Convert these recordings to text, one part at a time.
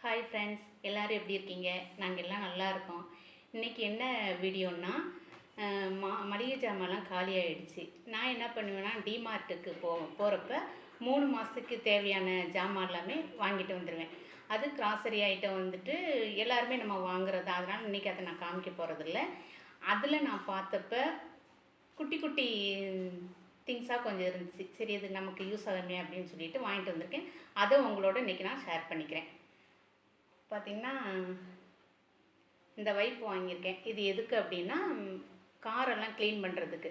Hi friends, எல்லோரும் எப்படி இருக்கீங்க? நாங்கள் எல்லாம் நல்லா இருக்கோம். இன்றைக்கி என்ன வீடியோன்னா, மளிகை ஜாமான்லாம் காலியாகிடுச்சு. நான் என்ன பண்ணுவேன்னா, டிமார்ட்டுக்கு போகிறப்ப 3 மாதத்துக்கு தேவையான ஜாமான் எல்லாமே வாங்கிட்டு வந்துடுவேன். அது கிராசரி ஐட்டம் வந்துட்டு எல்லாருமே நம்ம வாங்குறது. அதனால் இன்றைக்கி அதை நான் காமிக்க போகிறதில்ல. அதில் நான் பார்த்தப்ப குட்டி குட்டி திங்ஸாக கொஞ்சம் இருந்துச்சு. சரி, இது நமக்கு யூஸ் ஆகுமே அப்படின்னு சொல்லிட்டு வாங்கிட்டு வந்திருக்கேன். அதை உங்களோட இன்றைக்கி நான் ஷேர் பண்ணிக்கிறேன். பார்த்திங்கன்னா, இந்த வைப் வாங்கியிருக்கேன். இது எதுக்கு அப்படின்னா, காரெல்லாம் க்ளீன் பண்ணுறதுக்கு.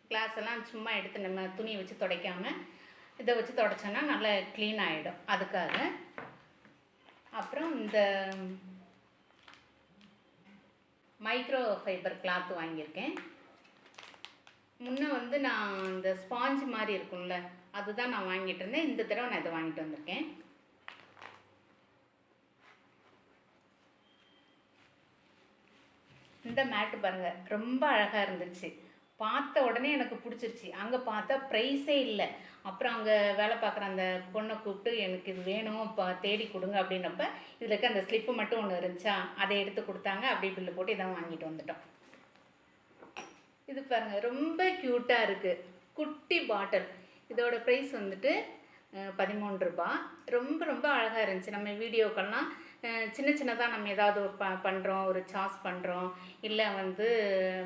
கிளாஸ் எல்லாம் சும்மா எடுத்து நம்ம துணியை வச்சு துடைக்காமல் இதை வச்சு துடைச்சோன்னா நல்லா க்ளீன் ஆகிடும். அதுக்காக. அப்புறம் இந்த மைக்ரோ ஃபைபர் கிளாத் வாங்கியிருக்கேன். முன்னே வந்து நான் இந்த ஸ்பாஞ்ச் மாதிரி இருக்கும்ல, அதுதான் நான் வாங்கிட்டு இருந்தேன். இந்த தடவை நான் இதை வாங்கிட்டு வந்திருக்கேன். இந்த மேட்டு பாருங்கள், ரொம்ப அழகாக இருந்துச்சு. பார்த்த உடனே எனக்கு பிடிச்சிருச்சு. அங்கே பார்த்தா ப்ரைஸே இல்லை. அப்புறம் அங்கே வேலை பார்க்குற அந்த பொண்ணை கூப்பிட்டு, எனக்கு இது வேணும், இப்போ தேடி கொடுங்க அப்படின்னப்ப இதில் இருக்க அந்த ஸ்லிப்பு மட்டும் ஒன்று இருந்துச்சா, அதை எடுத்து கொடுத்தாங்க. அப்படியே பில்லு போட்டு இதான் வாங்கிட்டு வந்துட்டோம். இது பாருங்கள், ரொம்ப க்யூட்டாக இருக்குது. குட்டி பாட்டில். இதோட ப்ரைஸ் வந்துட்டு 13 ரூபா. ரொம்ப ரொம்ப அழகாக இருந்துச்சு. நம்ம வீடியோக்கெல்லாம் சின்ன சின்னதாக நம்ம ஏதாவது ஒரு பண்ணுறோம், ஒரு சாஸ் பண்ணுறோம், இல்லை வந்து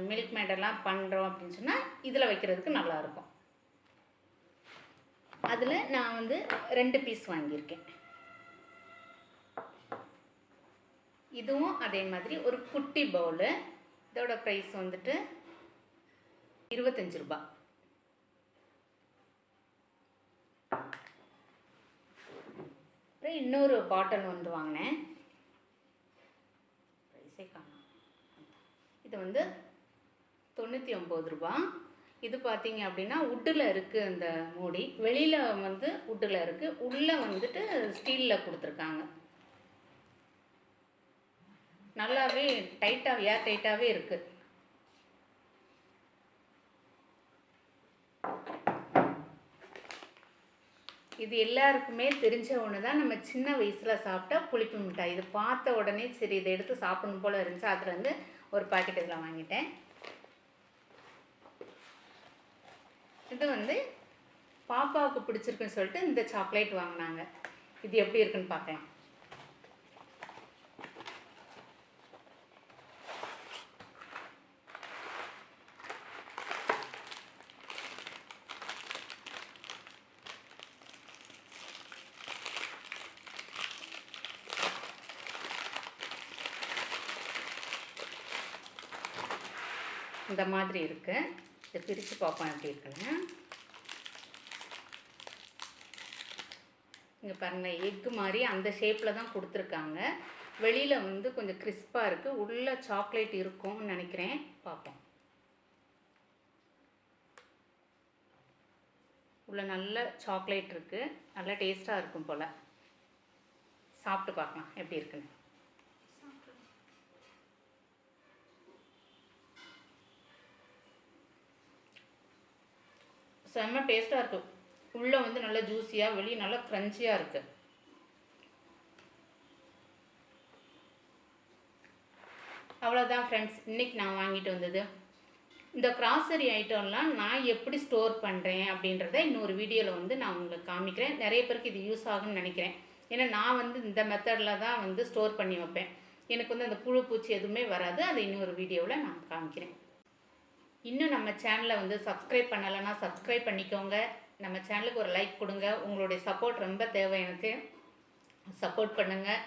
மில்க் மேடெல்லாம் பண்ணுறோம் அப்படின்னு சொன்னால் இதில் வைக்கிறதுக்கு நல்லாயிருக்கும். அதில் நான் வந்து 2 பீஸ் வாங்கியிருக்கேன். இதுவும் அதே மாதிரி ஒரு குட்டி பவுலு. இதோட ப்ரைஸ் வந்துட்டு 25 ரூபா. அப்புறம் இன்னொரு பாட்டில் வந்து வாங்கினேன். ப்ரைஸே காணும். இது வந்து 99 ரூபா. இது பார்த்தீங்க அப்படின்னா உட்டில் இருக்குது. அந்த மூடி வெளியில் வந்து உட்டில் இருக்குது, உள்ளே வந்துட்டு ஸ்டீலில் கொடுத்துருக்காங்க. நல்லாவே டைட்டாக ஏர் டைட்டாகவே இருக்குது. இது எல்லாருக்குமே தெரிஞ்ச ஒன்று தான். நம்ம சின்ன வயசில் சாப்பிட்டா புளிப்பு மிட்டாய். இது பார்த்த உடனே சரி இதை எடுத்து சாப்பிடணும் போல் இருந்துச்சு. அதுலேருந்து ஒரு பாக்கெட் இதில் வாங்கிட்டேன். இது வந்து பாப்பாவுக்கு பிடிச்சிருக்குன்னு சொல்லிட்டு இந்த சாக்லேட் வாங்கினாங்க. இது எப்படி இருக்குன்னு பார்க்கலாம். இந்த மாதிரி இருக்குது. இதை பிரித்து பார்ப்போம் எப்படி இருக்குன்னு. இங்கே பாருங்கள், எக்கு மாதிரி அந்த ஷேப்பில் தான் கொடுத்துருக்காங்க. வெளியில் வந்து கொஞ்சம் கிறிஸ்பாக இருக்குது. உள்ளே சாக்லேட் இருக்கும்னு நினைக்கிறேன். பார்ப்போம். உள்ளே நல்ல சாக்லேட் இருக்குது. நல்லா டேஸ்ட்டாக இருக்கும் போல். சாப்பிட்டு பார்க்கலாம் எப்படி இருக்குன்னு. செம்ம டேஸ்ட்டாக இருக்குது. உள்ளே வந்து நல்லா ஜூஸியாக, வெளியே நல்லா க்ரன்ச்சியாக இருக்குது. அவ்வளோதான் ஃப்ரெண்ட்ஸ், இன்றைக்கி நான் வாங்கிட்டு வந்தது. இந்த கிராசரி ஐட்டம்லாம் நான் எப்படி ஸ்டோர் பண்ணுறேன் அப்படின்றத இன்னொரு வீடியோவில் வந்து நான் உங்களுக்கு காமிக்கிறேன். நிறைய பேருக்கு இது யூஸ் ஆகும்னு நினைக்கிறேன். ஏன்னா நான் வந்து இந்த மெத்தடில் தான் வந்து ஸ்டோர் பண்ணி வைப்பேன். எனக்கு வந்து அந்த புழு பூச்சி எதுவுமே வராது. அதை இன்னொரு வீடியோவில் நான் காமிக்கிறேன். இன்னும் நம்ம சேனலை வந்து சப்ஸ்கிரைப் பண்ணலைன்னா சப்ஸ்கிரைப் பண்ணிக்கோங்க. நம்ம சேனலுக்கு ஒரு லைக் கொடுங்க. உங்களுடைய சப்போர்ட் ரொம்ப தேவை எனக்கு. சப்போர்ட் பண்ணுங்கள்.